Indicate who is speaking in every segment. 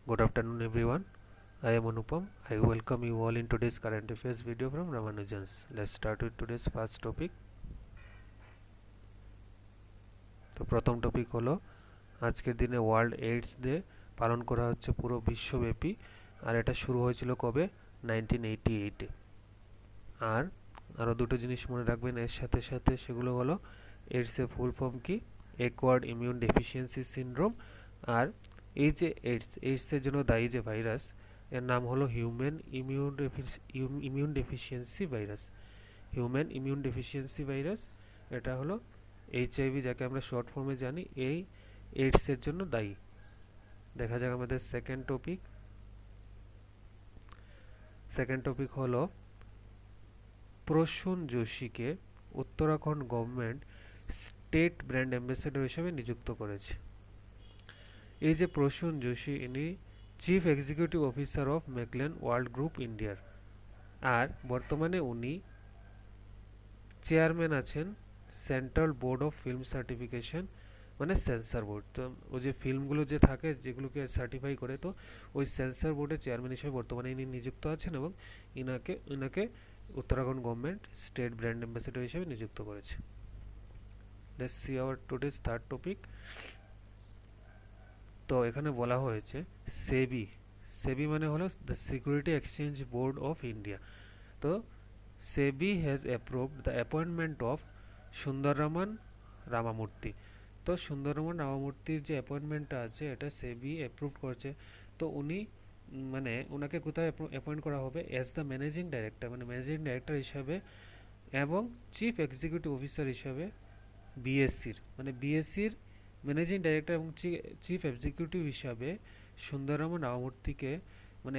Speaker 1: Good afternoon, everyone. I am Anupam. I welcome you all in today's current affairs video from Ramanujans. Let's start with today's first topic. তো প্রথম topic হলো আজকের দিনে world AIDS day পালন করা হচ্ছে পুরো বিশ্বব্যাপী, আর এটা শুরু হয়েছিল কবে? 1988-এ। আর আরও দুটো জিনিস মনে রাখবেন এর সাথে সাথে, সেগুলো হলো এইডসের ফুল ফর্ম কি, অ্যাকোয়ার্ড ইমিউন ডেফিসিয়েন্সি সিনড্রোম, আর এই যে এইডসের জন্য দায়ী যে ভাইরাস, এর নাম হলো immune deficiency virus. Human immune deficiency virus, এটা হলো এইচআইভি, যাকে আমরা শর্ট ফর্মে জানি, এই এইডসের জন্য দায়ী। দেখা যাক আমাদের সেকেন্ড টপিক হলো প্রসূন যোশীকে Uttarakhand government state brand ambassador হিসেবে নিযুক্ত করেছে। এই যে প্রসূন যোশী, ইনি chief executive officer of McCann world group ইন্ডিয়ার, আর বর্তমানে উনি চেয়ারম্যান আছেন central board of film certification, মানে সেন্সর বোর্ড। তো ওই যে ফিল্মগুলো যে থাকে যেগুলোকে সার্টিফাই করে, তো ওই সেন্সর বোর্ডের চেয়ারম্যান হিসেবে বর্তমানে ইনি নিযুক্ত আছেন, এবং ইনাকে Uttarakhand government state brand ambassador হিসেবে নিযুক্ত করেছে। Let's see our today's third topic. তো এখানে বলা হয়েছে সেবি মানে হলো the security exchange board of India. তো SEBI has approved the appointment of Sundararaman Ramamurthy. তো সুন্দররামান রামামূর্তির যে অ্যাপয়েন্টমেন্টটা আছে, এটা সেবি অ্যাপ্রুভ করছে। তো উনি মানে ওনাকে কোথায় অ্যাপয়েন্ট করা হবে? অ্যাজ দ্য ম্যানেজিং ডাইরেক্টর, মানে ম্যানেজিং ডাইরেক্টর হিসাবে, এবং চিফ এক্সিকিউটিভ অফিসার হিসাবে বিএসসির ম্যানেজিং ডাইরেক্টর এবং চিফ এক্সিকিউটিভ হিসাবে সুন্দররামন রামামূর্তিকে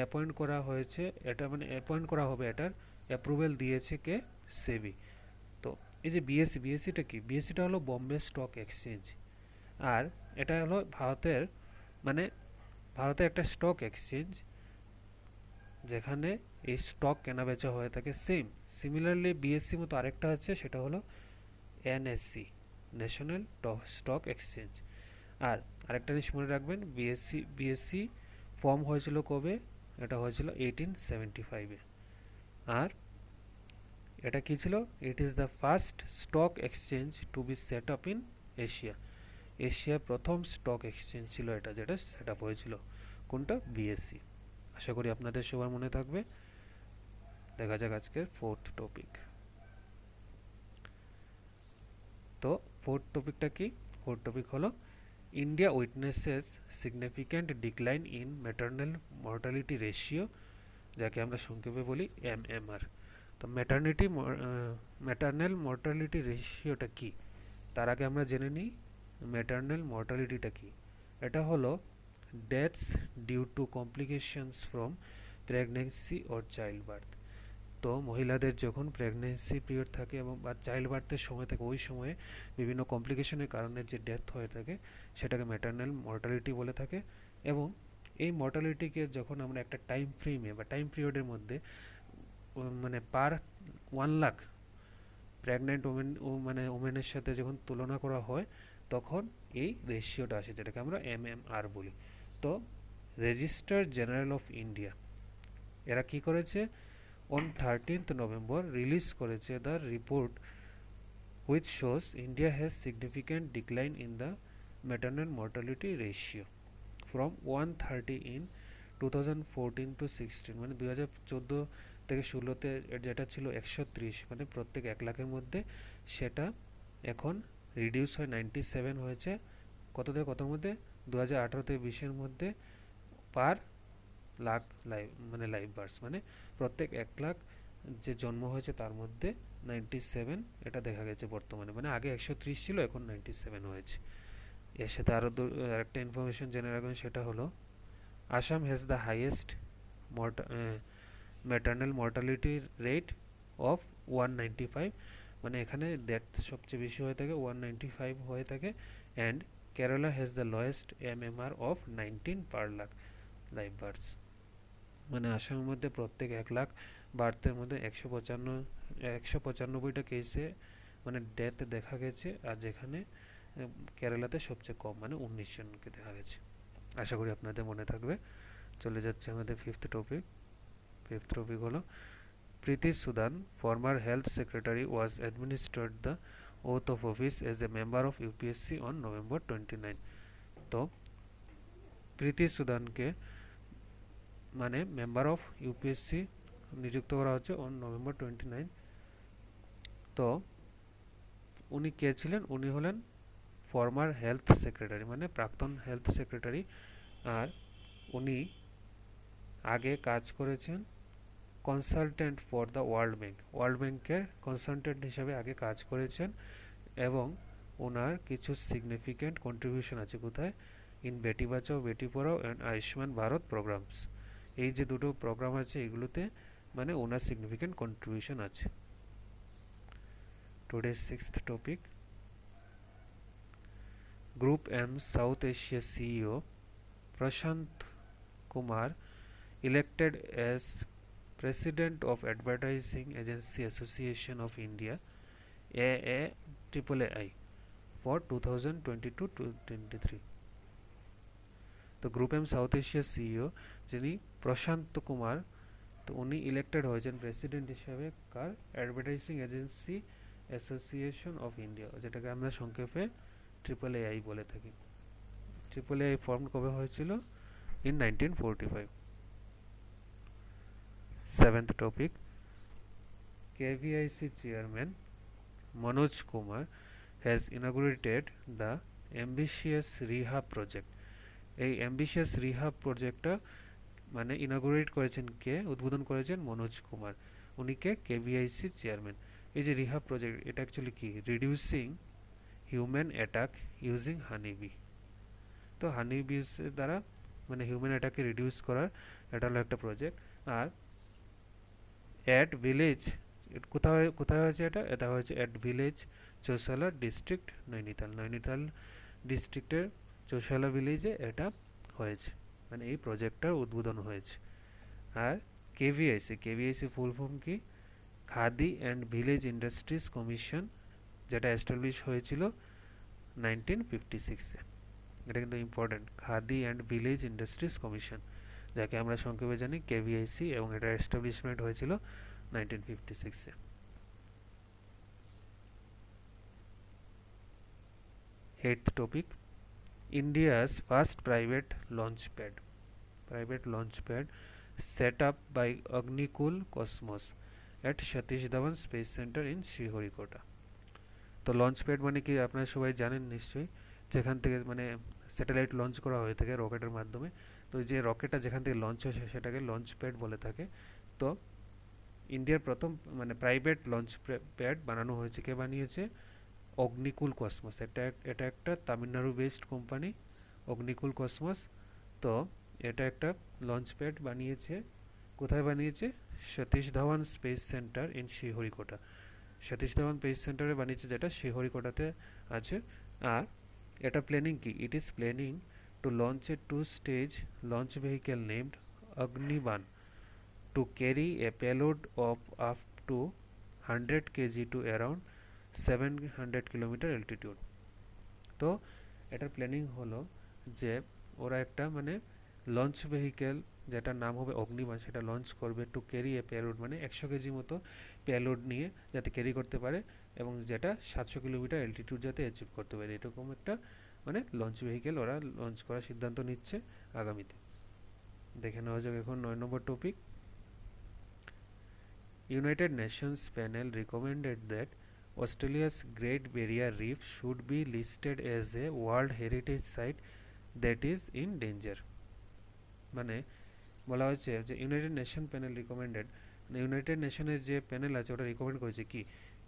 Speaker 1: অ্যাপয়েন্ট করা হয়েছে। এটা অ্যাপয়েন্ট করা হবে, এটার অ্যাপ্রুভেল দিয়েছে কে? সেবি। তো এই যে বিএসসিটা কি? বিএসসিটা হলো বম্বে স্টক এক্সচেঞ্জ, আর এটা হলো ভারতে একটা স্টক এক্সচেঞ্জ যেখানে এই স্টক কেনা বেচা হয়ে থাকে। সিমিলারলি বিএসসি মতো আরেকটা আছে, সেটা হলো এনএসসি, ন্যাশনাল স্টক এক্সচেঞ্জ। আর আরেকটা জিনিস মনে রাখবেন, বিএসসি ফর্ম হয়েছিল কবে? এটা হয়েছিল 1875-এ। আর এটা কি ছিল? It is the first stock exchange to be set up in এশিয়ার প্রথম স্টক এক্সচেঞ্জ ছিল এটা, যেটা সেট আপ হয়েছিল। কোনটা? বিএসসি। আশা করি আপনাদের সবার মনে থাকবে। দেখা যাক আজকের ফোর্থ টপিক। তো ফোর্থ টপিকটা কি? ফোর্থ টপিক হলো India witnesses significant decline in maternal mortality ratio, যাকে আমরা সংক্ষেপে বলি এমএমআর। তো ম্যাটারনাল মর্টালিটি রেশিওটা কি, তার আগে আমরা জেনে নিই ম্যাটারনাল মর্টালিটিটা কি। এটা হলো deaths due to complications from pregnancy or child birth. তো মহিলাদের যখন প্রেগনেন্সি পিরিয়ড থাকে এবং বা চাইল্ড বার্থের সময় থাকে, ওই সময়ে বিভিন্ন কমপ্লিকেশনের কারণে যে ডেথ হয়ে থাকে, সেটাকে ম্যাটারনাল মর্টালিটি বলে থাকে। এবং এই মর্টালিটিকে যখন আমরা একটা টাইম ফ্রেমে বা টাইম পিরিয়ডের মধ্যে পার 1 লাখ প্রেগনেন্ট ওমেনের সাথে যখন তুলনা করা হয়, তখন এই রেশিওটা আসে, যেটাকে আমরা এমএমআর বলি। তো রেজিস্ট্রার জেনারেল অফ ইন্ডিয়া এরা কি করেছে? on 13th November রিলিজ করেছে the report which shows India has significant decline in the maternal mortality ratio from 130 in 2014 to 16, 2014 থেকে 16-তে যেটা ছিল 130, প্রত্যেক 1 লাখের মধ্যে, সেটা এখন রিডিউস হয় 97 হয়েছে। কত থেকে কতর মধ্যে? 2018 থেকে 20-এর মধ্যে পার লাখ লাইভ বার্থস, প্রত্যেক 1 লাখ যে জন্ম হয়েছে তার মধ্যে 97 এটা দেখা গেছে বর্তমানে। আগে 130 ছিল, এখন 97 হয়েছে। এর সাথে আরও একটা ইনফরমেশন জেনে রাখবেন, সেটা হলো Assam has the highest maternal mortality rate of 195, এখানে ডেথ সবচেয়ে বেশি হয়ে থাকে, 195 হয়ে থাকে। And Kerala has the lowest MMR of 19 per lakh live বার্থস। আসামের মধ্যে প্রত্যেক 1 লাখ বার্থের মধ্যে 195টা কেসে ডেথ দেখা গেছে, আর যেখানে কেরালাতে সবচেয়ে কম 19 জনকে দেখা গেছে। আশা করি আপনাদের মনে থাকবে। চলে যাচ্ছে আমাদের ফিফথ টপিক হলো Preeti Sudan former health secretary was administered the oath of office as a member of UPSC on November 29। তো প্রীতি সুদানকে মানে মেম্বার অফ ইউপিএসসি নিযুক্ত করা হচ্ছে অন নভেম্বর 29। তো উনি কে ছিলেন? উনি হলেন ফর্মার হেলথ সেক্রেটারি, মানে প্রাক্তন হেলথ সেক্রেটারি। আর উনি আগে কাজ করেছেন কনসালটেন্ট ফর দ্য ওয়ার্ল্ড ব্যাংকের কনসালটেন্ট হিসাবে আগে কাজ করেছেন, এবং ওনার কিছু সিগনিফিক্যান্ট কন্ট্রিবিউশন আছে কোথায়? In Beti Bachao Beti Padhao and Ayushman Bharat programs. এই যে দুটো প্রোগ্রাম আছে এগুলোতে মানে ওনার সিগনিফিক্যান্ট কন্ট্রিবিউশন আছে। Today's sixth topic, group M South Asia CEO Prashant Kumar elected as President of Advertising Agency Association of India AAAI for 2022-23। তো গ্রুপ এম সাউথ এশিয়ার সিইও যিনি প্রশান্ত কুমার, তো উনি ইলেক্টেড হয়েছেন প্রেসিডেন্ট হিসেবে কার? Advertising agency association of India, যেটাকে আমরা সংক্ষেপে AAAI বলে থাকি। AAAI ফর্ম কবে হয়েছিল? In 1945। Seventh topic, KVIC chairman Manoj Kumar has inaugurated the ambitious rehab project। এই ambitious rehab প্রজেক্টটা মানে ইনাগুরেট করেছেন কে? উদ্বোধন করেছেন মনোজ কুমার। উনি কে? কেভিআইসি চেয়ারম্যান। এই যে রিহাব প্রজেক্ট, এটা অ্যাকচুয়ালি কি? Reducing human attack using honeybee. তো হানিবিস দ্বারা মানে হিউম্যান অ্যাটাককে রিডিউস করার এটা হলো একটা প্রজেক্ট। আর অ্যাট ভিলেজ কোথায় হয়েছে এটা? এটা হয়েছে অ্যাট ভিলেজ চৌসালা ডিস্ট্রিক্ট নৈনিতাল ডিস্ট্রিক্টের চৌসালা ভিলেজে এটা হয়েছে, মানে এই প্রজেক্টটার উদ্বোধন হয়েছে। আর কেভিআইসি ফুল ফর্ম কি? Khadi and village industries commission, যেটা এস্টাবলিশ হয়েছিল 1956-এ। এটা কিন্তু important, Khadi and village industries commission, যাকে আমরা সংক্ষেপে জানি কেভিআইসি, এবং এটার এস্টাবলিশমেন্ট হয়েছিল 1956-এ। Eighth topic, India's first private launch pad set up by Agnikul Cosmos at Satish Dhawan Space Center in Sriharikota। তো লঞ্চ প্যাড মানে কি আপনারা সবাই জানেন নিশ্চয়ই, যেখান থেকে মানে স্যাটেলাইট লঞ্চ করা হয়ে থাকে রকেটের মাধ্যমে। তো যে রকেটটা যেখান থেকে লঞ্চ হয় সেটাকে লঞ্চ প্যাড বলে থাকে। তো ইন্ডিয়ার প্রথম মানে প্রাইভেট লঞ্চ প্যাড বানানো হয়েছে, কে বানিয়েছে? অগ্নিকুল কসমস। এটা একটা Tamil Nadu based company Agnikul cosmos. তো এটা একটা লঞ্চ প্যাড বানিয়েছে, কোথায় বানিয়েছে? Satish Dhawan space centre in Sriharikota. Satish Dhawan space সেন্টারে বানিয়েছে, যেটা শ্রীহরিকোটাতে আছে। আর এটা প্ল্যানিং কি? It is planning to launch A 2-stage launch vehicle named Agniban to carry a payload of up to 100 kg to around 700 km altitude। তো এটার প্ল্যানিং হলো যে ওরা একটা মানে লঞ্চ ভেহিকেল যেটার নাম হবে অগ্নিবান, সেটা লঞ্চ করবে টু ক্যারি এ পেলোড, মানে 100 কেজি মতো পেলোড নিয়ে যাতে ক্যারি করতে পারে, এবং যেটা 700 কিলোমিটার অ্যালটিটিউড যাতে অ্যাচিভ করতে পারে, এরকম একটা মানে লঞ্চ ভেহিকেল ওরা লঞ্চ করার সিদ্ধান্ত নিচ্ছে আগামীতে। দেখে নেওয়া যাক এখন 9 নম্বর topic, United Nations panel recommended that Australia's Great Barrier Reef should be listed as a World Heritage Site that is in danger। মানে বলা হচ্ছে যে ইউনাইটেড নেশন প্যানেল রিকমেন্ডেড, মানে ইউনাইটেড নেশনের যে প্যানেল আছে ওটা রিকমেন্ড করেছে কি?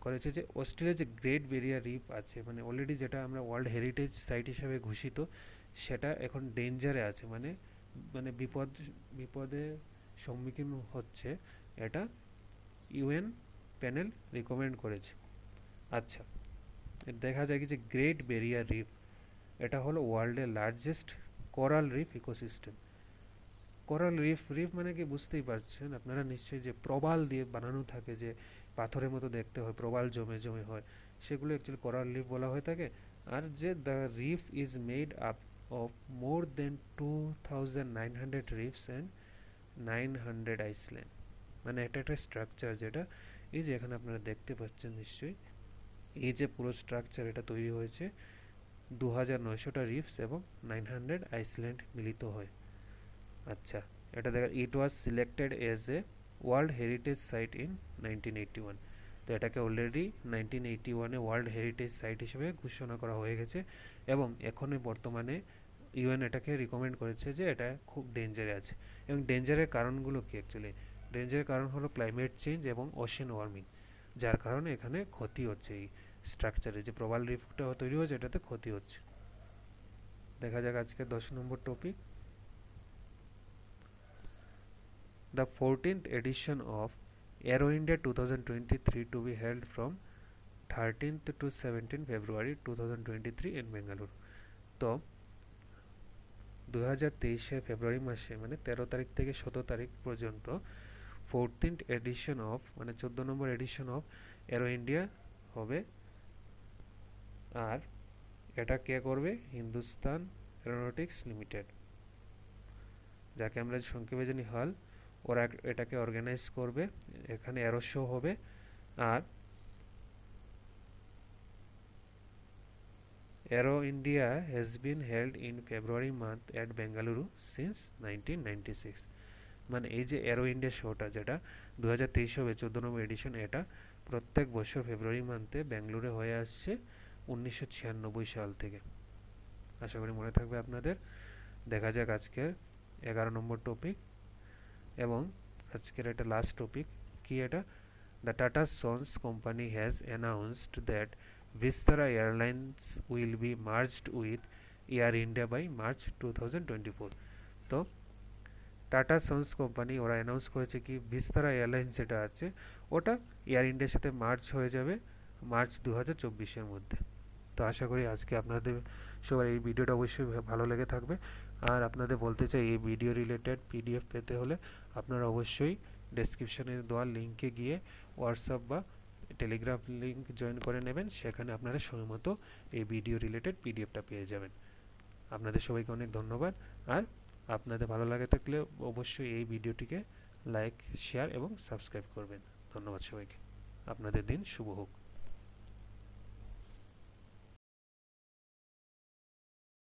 Speaker 1: করেছে যে অস্ট্রেলিয়ার যে গ্রেট ব্যারিয়ার রিফ আছে, মানে অলরেডি যেটা আমরা ওয়ার্ল্ড হেরিটেজ সাইট হিসেবে ঘোষিত, সেটা এখন ডেঞ্জারে আছে, মানে মানে বিপদে সম্মুখীন হচ্ছে, এটা ইউএন প্যানেল রিকমেন্ড করেছে। আচ্ছা, দেখা যায় কি যে গ্রেট ব্যারিয়ার রিফ এটা হলো ওয়ার্ল্ডের largest coral reef ecosystem. Coral reef মানে কি বুঝতেই পারছেন আপনারা নিশ্চয়ই, যে প্রবাল দিয়ে বানানো থাকে, যে পাথরের মতো দেখতে হয়, প্রবাল জমে হয়, সেগুলো অ্যাকচুয়ালি কোরাল রিফ বলা হয়ে থাকে। আর যে the reef is made up of more than 2900 reefs and 900 island। মানে এটা একটা স্ট্রাকচার যেটা এই যে এখানে আপনারা দেখতে পাচ্ছেন নিশ্চয়ই, এই যে পুরো স্ট্রাকচার এটা তৈরি হয়েছে 2900টা রিফস এবং 900 আইসল্যান্ড মিলিত হয়। আচ্ছা, এটা দেখা it was selected as a world heritage site in 1981। তো এটাকে অলরেডি 1981-এ ওয়ার্ল্ড হেরিটেজ সাইট হিসেবে ঘোষণা করা হয়ে গেছে এবং এখনই বর্তমানে ইউএন এটাকে রিকমেন্ড করেছে যে এটা খুব ডেঞ্জারে আছে। এবং ডেঞ্জারের কারণগুলো কি অ্যাকচুয়ালি? ডেঞ্জারের কারণ হলো ক্লাইমেট চেঞ্জ এবং ওশেন ওয়ার্মিং, যার কারণে এখানে ক্ষতি হচ্ছে, এই স্ট্রাকচারে যে প্রবাল রিফটা তৈরি হয়েছে এটাতে ক্ষতি হচ্ছে। দেখা যাক আজকে 10 নম্বর topic. The 14th edition of Aero India 2023 to be held from 13th to 17th February 2023 in Bangalore। তো 2023 ফেব্রুয়ারি মাসে মানে 13 তারিখ থেকে 17 তারিখ পর্যন্ত 14th এডিশন অফ মানে 14 নম্বর এডিশন অফ এরো ইন্ডিয়া হবে। আর এটা কে করবে? হিন্দুস্তান এরোনটিক্স লিমিটেড, যাকে আমরা সংক্ষেপে জানি হাল। ওরা এটাকে অর্গানাইজ করবে, এখানে এরো শো হবে। আর aero India has been held in February month at Bengaluru since 1996। মানে এই যে এরো ইন্ডিয়া শোটা যেটা 2023 হবে 14 নম্বর এডিশন, এটা প্রত্যেক বছর ফেব্রুয়ারি মান্থে ব্যাঙ্গালোরে হয়ে আসছে 1996 সাল থেকে। আশা করি মনে থাকবে আপনাদের। দেখা যাক আজকের 11 নম্বর টপিক এবং আজকের এটা লাস্ট টপিক কি এটা? The tata sons company has announced that Vistara Airlines will be merged with Air India by March 2024। তো টাটা সন্স কোম্পানি ওরা অ্যানাউন্স করেছে কি ভিস্তারা এয়ারলাইন্স যেটা আছে ওটা এয়ার ইন্ডিয়ার সাথে মার্চ হয়ে যাবে মার্চ 2024-এর মধ্যে। তো আশা করি আজকে আপনাদের সবার এই ভিডিওটা অবশ্যই ভালো লেগে থাকবে। আর আপনাদের বলতে চাই এই ভিডিও রিলেটেড পিডিএফ পেতে হলে আপনারা অবশ্যই ডেসক্রিপশনে দেওয়া লিঙ্কে গিয়ে হোয়াটসঅ্যাপ বা টেলিগ্রাম লিঙ্ক জয়েন করে নেবেন, সেখানে আপনারা সময় মতো এই ভিডিও রিলেটেড পিডিএফটা পেয়ে যাবেন। আপনাদের সবাইকে অনেক ধন্যবাদ। আর আপনাদের ভালো লাগে থাকলে অবশ্যই এই ভিডিওটিকে লাইক, শেয়ার এবং সাবস্ক্রাইব করবেন। ধন্যবাদ সবাইকে। আপনাদের দিন শুভ হোক।